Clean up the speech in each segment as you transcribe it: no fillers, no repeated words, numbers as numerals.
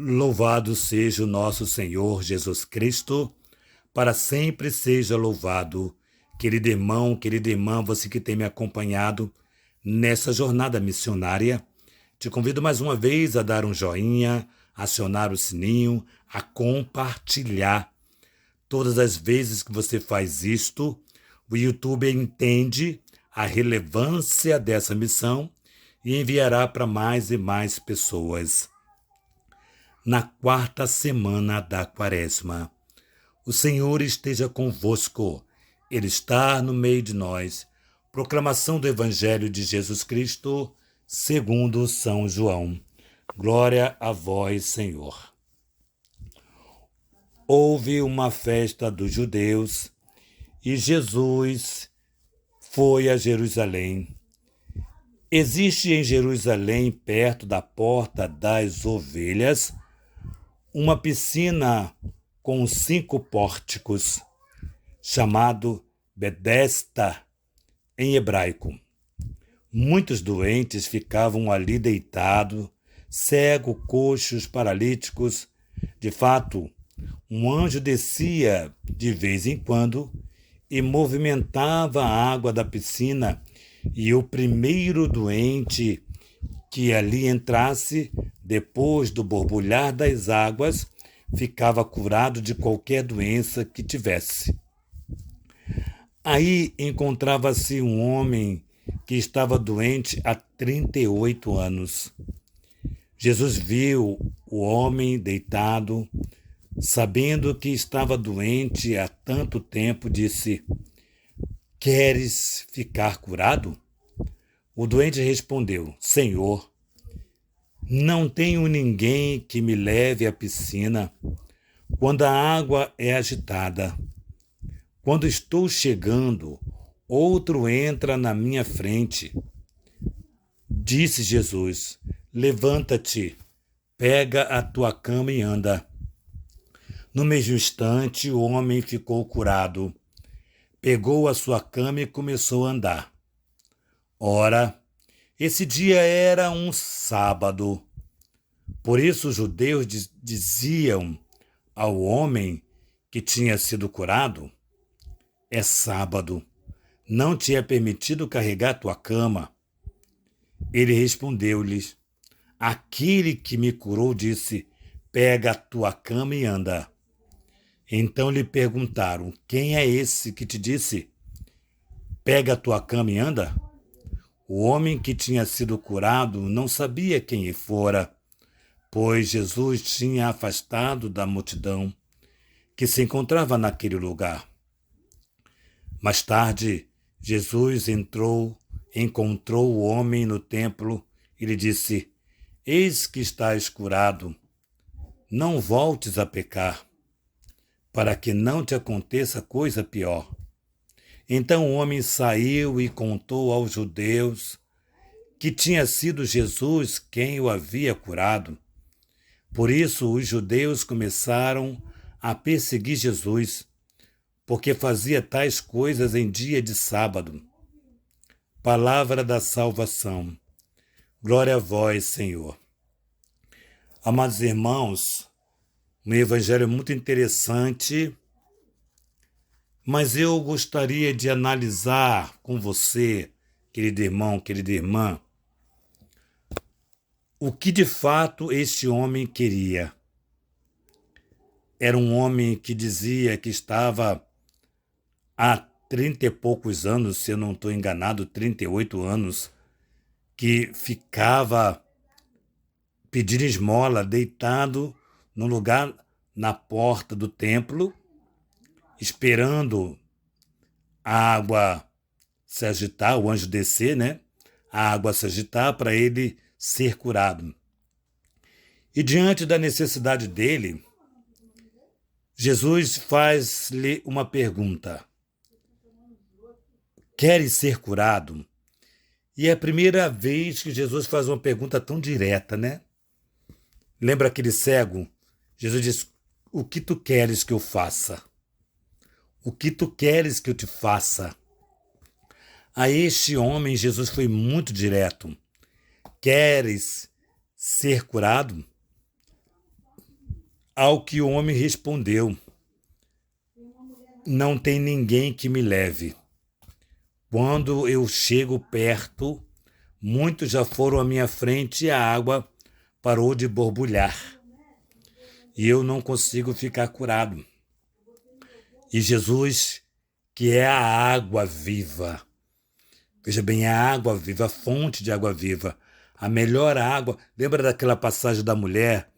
Louvado seja o nosso Senhor Jesus Cristo, para sempre seja louvado. Querido irmão, querida irmã, você que tem me acompanhado nessa jornada missionária, te convido mais uma vez a dar um joinha, acionar o sininho, a compartilhar. Todas as vezes que você faz isto, o YouTube entende a relevância dessa missão e enviará para mais e mais pessoas. Na quarta semana da Quaresma, o Senhor esteja convosco, Ele está no meio de nós. Proclamação do Evangelho de Jesus Cristo, segundo São João. Glória a vós, Senhor. Houve uma festa dos judeus e Jesus foi a Jerusalém. Existe em Jerusalém, perto da Porta das Ovelhas, uma piscina com 5 pórticos, chamado Betesda em hebraico. Muitos doentes ficavam ali deitados, cegos, coxos, paralíticos. De fato, um anjo descia de vez em quando e movimentava a água da piscina, e o primeiro doente que ali entrasse, depois do borbulhar das águas, ficava curado de qualquer doença que tivesse. Aí encontrava-se um homem que estava doente há 38 anos. Jesus viu o homem deitado, sabendo que estava doente há tanto tempo, disse: "Queres ficar curado?" O doente respondeu: "Senhor, não tenho ninguém que me leve à piscina quando a água é agitada. Quando estou chegando, outro entra na minha frente." Disse Jesus: "Levanta-te, pega a tua cama e anda." No mesmo instante, o homem ficou curado. Pegou a sua cama e começou a andar. Ora, esse dia era um sábado. Por isso os judeus diziam ao homem que tinha sido curado: "É sábado, não te é permitido carregar tua cama." Ele respondeu-lhes: "Aquele que me curou disse: pega a tua cama e anda." Então lhe perguntaram: "Quem é esse que te disse: pega a tua cama e anda?" O homem que tinha sido curado não sabia quem ele fora, pois Jesus tinha afastado da multidão que se encontrava naquele lugar. Mais tarde, Jesus encontrou o homem no templo e lhe disse: "Eis que estás curado, não voltes a pecar, para que não te aconteça coisa pior." Então o homem saiu e contou aos judeus que tinha sido Jesus quem o havia curado. Por isso os judeus começaram a perseguir Jesus, porque fazia tais coisas em dia de sábado. Palavra da salvação. Glória a vós, Senhor. Amados irmãos, um evangelho muito interessante, mas eu gostaria de analisar com você, querido irmão, querida irmã, o que de fato este homem queria. Era um homem que dizia que estava há 30 e poucos anos, se eu não estou enganado, 38 anos, que ficava pedindo esmola, deitado no lugar na porta do templo, esperando a água se agitar, o anjo descer, né? A água se agitar para ele ser curado. E diante da necessidade dele, Jesus faz-lhe uma pergunta: "Queres ser curado?" E é a primeira vez que Jesus faz uma pergunta tão direta, né? Lembra aquele cego? Jesus diz: "O que tu queres que eu faça? O que tu queres que eu te faça?" A este homem, Jesus foi muito direto. "Queres ser curado?" Ao que o homem respondeu: não tem ninguém que me leve. Quando eu chego perto, muitos já foram à minha frente e a água parou de borbulhar. E eu não consigo ficar curado. E Jesus, que é a água viva, veja bem, a água viva, a fonte de água viva, a melhor água. Lembra daquela passagem da mulher,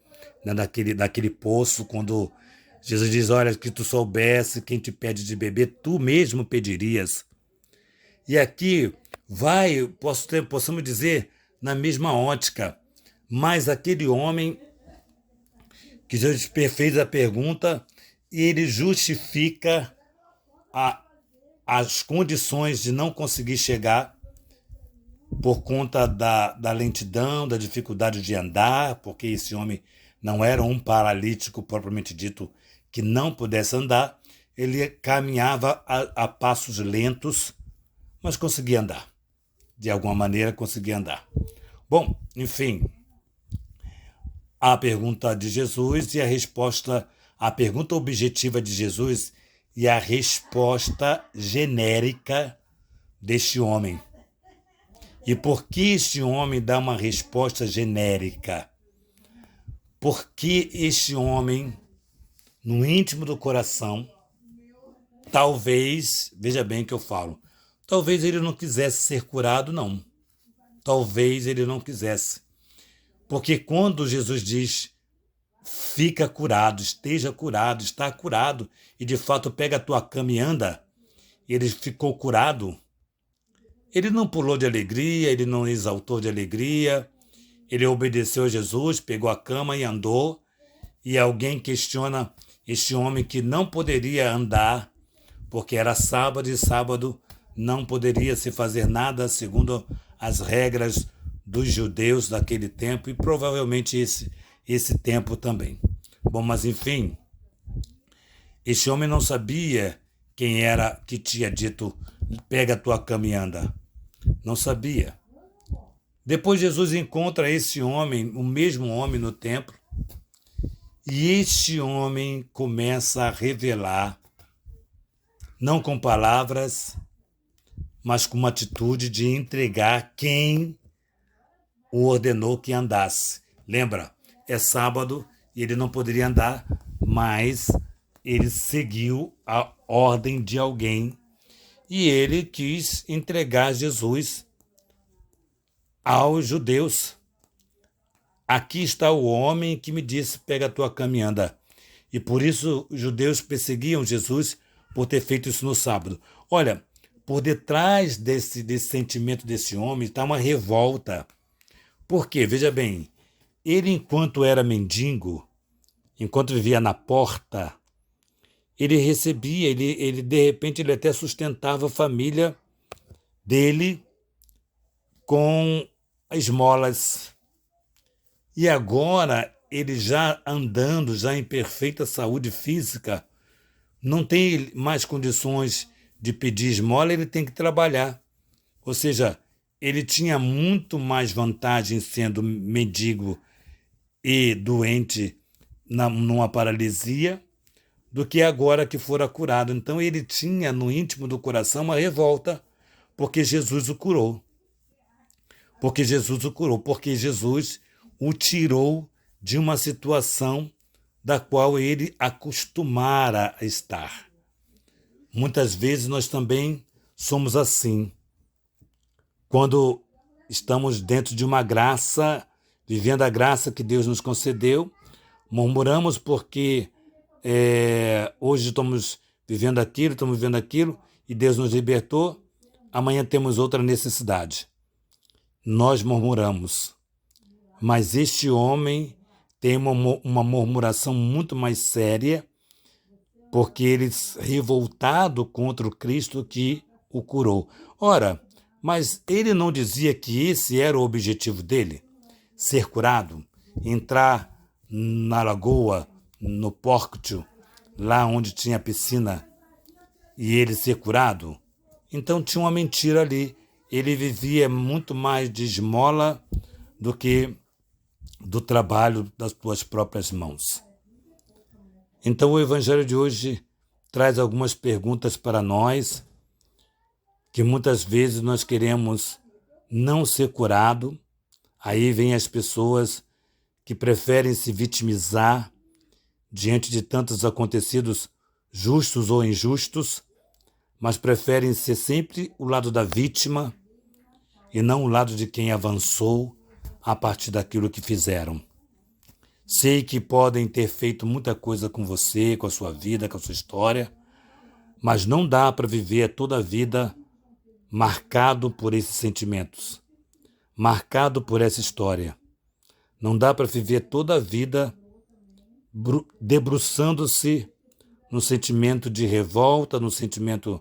né, daquele poço, quando Jesus diz: olha, que tu soubesse quem te pede de beber, tu mesmo pedirias. E aqui possamos dizer, na mesma ótica, mas aquele homem que Jesus fez a pergunta e ele justifica as condições de não conseguir chegar por conta da lentidão, da dificuldade de andar, porque esse homem não era um paralítico propriamente dito que não pudesse andar, ele caminhava a passos lentos, mas conseguia andar. De alguma maneira conseguia andar. Bom, enfim, a pergunta de Jesus e a resposta, a pergunta objetiva de Jesus e a resposta genérica deste homem. E por que este homem dá uma resposta genérica? Porque este homem, no íntimo do coração, talvez, veja bem o que eu falo, talvez ele não quisesse ser curado, não. Talvez ele não quisesse. Porque quando Jesus diz, fica curado, esteja curado, está curado, e de fato pega a tua cama e anda, ele ficou curado, ele não pulou de alegria, ele não exaltou de alegria, ele obedeceu a Jesus, pegou a cama e andou, e alguém questiona este homem que não poderia andar, porque era sábado e sábado não poderia se fazer nada segundo as regras dos judeus daquele tempo e provavelmente esse tempo também. Bom, mas enfim, este homem não sabia quem era que tinha dito, pega a tua cama e anda. Não sabia. Depois Jesus encontra esse homem, o mesmo homem no templo, e este homem começa a revelar, não com palavras, mas com uma atitude de entregar quem o ordenou que andasse. Lembra? É sábado e ele não poderia andar, mas ele seguiu a ordem de alguém e ele quis entregar Jesus aos judeus. Aqui está o homem que me disse, pega a tua cama e anda. E por isso os judeus perseguiam Jesus por ter feito isso no sábado. Olha, por detrás desse sentimento desse homem está uma revolta. Por quê? Veja bem, ele enquanto era mendigo, enquanto vivia na porta, ele recebia, ele de repente ele até sustentava a família dele com esmolas. E agora, ele já andando, já em perfeita saúde física, não tem mais condições de pedir esmola, ele tem que trabalhar. Ou seja, ele tinha muito mais vantagem sendo mendigo e doente numa paralisia do que agora que fora curado. Então ele tinha no íntimo do coração uma revolta porque Jesus o curou. Porque Jesus o curou, porque Jesus o tirou de uma situação da qual ele acostumara a estar. Muitas vezes nós também somos assim. Quando estamos dentro de uma graça, vivendo a graça que Deus nos concedeu, murmuramos porque hoje estamos vivendo aquilo, e Deus nos libertou, amanhã temos outra necessidade. Nós murmuramos. Mas este homem tem uma murmuração muito mais séria, porque ele revoltado contra o Cristo que o curou. Ora, mas ele não dizia que esse era o objetivo dele? Ser curado? Entrar na lagoa, no pórtico, lá onde tinha a piscina, e ele ser curado? Então tinha uma mentira ali. Ele vivia muito mais de esmola do que do trabalho das suas próprias mãos. Então o Evangelho de hoje traz algumas perguntas para nós, que muitas vezes nós queremos não ser curado. Aí vem as pessoas que preferem se vitimizar diante de tantos acontecidos justos ou injustos, mas preferem ser sempre o lado da vítima e não o lado de quem avançou a partir daquilo que fizeram. Sei que podem ter feito muita coisa com você, com a sua vida, com a sua história, mas não dá para viver toda a vida marcado por esses sentimentos, marcado por essa história. Não dá para viver toda a vida debruçando-se no sentimento de revolta, no sentimento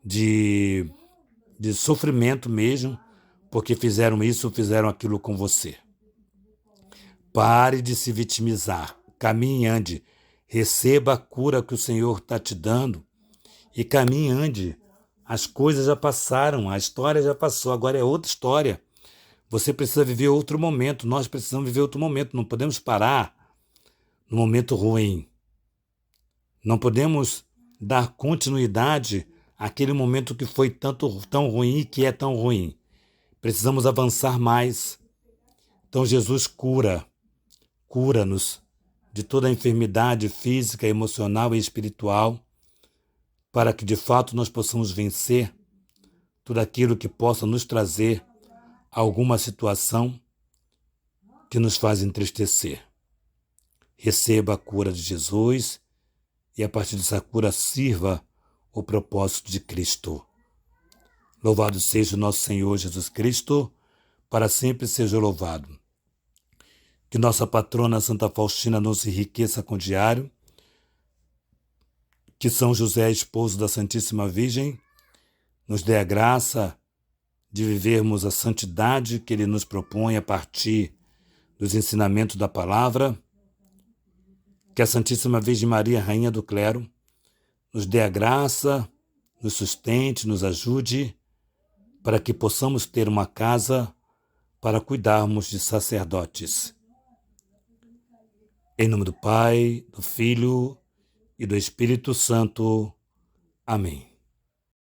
de sofrimento mesmo, porque fizeram isso ou fizeram aquilo com você. Pare de se vitimizar, caminhe e ande, receba a cura que o Senhor está te dando e caminhe e ande. As coisas já passaram, a história já passou, agora é outra história. Você precisa viver outro momento, nós precisamos viver outro momento, não podemos parar no momento ruim. Não podemos dar continuidade àquele momento que foi tão ruim e que é tão ruim. Precisamos avançar mais. Então Jesus cura-nos de toda a enfermidade física, emocional e espiritual, para que de fato nós possamos vencer tudo aquilo que possa nos trazer alguma situação que nos faz entristecer. Receba a cura de Jesus e a partir dessa cura sirva o propósito de Cristo. Louvado seja o nosso Senhor Jesus Cristo, para sempre seja louvado. Que nossa patrona Santa Faustina nos enriqueça com o diário, que São José, esposo da Santíssima Virgem, nos dê a graça de vivermos a santidade que Ele nos propõe a partir dos ensinamentos da palavra. Que a Santíssima Virgem Maria, Rainha do Clero, nos dê a graça, nos sustente, nos ajude, para que possamos ter uma casa para cuidarmos de sacerdotes. Em nome do Pai, do Filho e do Espírito Santo. Amém.